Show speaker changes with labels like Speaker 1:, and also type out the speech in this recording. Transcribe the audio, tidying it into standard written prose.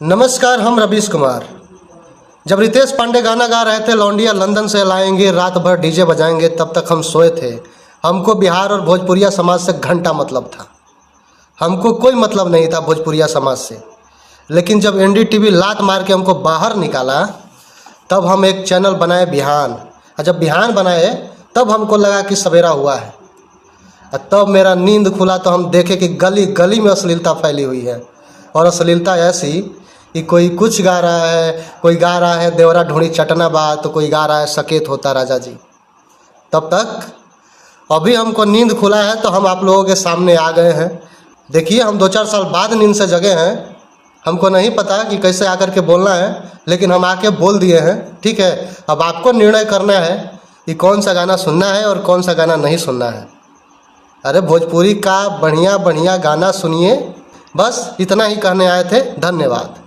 Speaker 1: नमस्कार, हम रवीश कुमार। जब रितेश पांडे गाना गा रहे थे लौंडिया लंदन से लाएंगे, रात भर डीजे बजाएंगे, तब तक हम सोए थे। हमको बिहार और भोजपुरिया समाज से घंटा मतलब था। हमको कोई मतलब नहीं था भोजपुरिया समाज से। लेकिन जब एनडीटीवी लात मार के हमको बाहर निकाला, तब हम एक चैनल बनाए बिहान। और जब बिहान बनाए तब हमको लगा कि सवेरा हुआ है। और तब मेरा नींद खुला तो हम देखे कि गली गली में अश्लीलता फैली हुई है। और अश्लीलता ऐसी कि कोई कुछ गा रहा है, कोई गा रहा है देवरा ढूंढी चटना बा, तो कोई गा रहा है सकेत होता राजा जी। तब तक अभी हमको नींद खुला है तो हम आप लोगों के सामने आ गए हैं। देखिए, हम 2-4 साल बाद नींद से जगे हैं। हमको नहीं पता कि कैसे आकर के बोलना है, लेकिन हम आके बोल दिए हैं। ठीक है, अब आपको निर्णय करना है कि कौन सा गाना सुनना है और कौन सा गाना नहीं सुनना है। अरे भोजपुरी का बढ़िया बढ़िया गाना सुनिए। बस इतना ही कहने आए थे। धन्यवाद।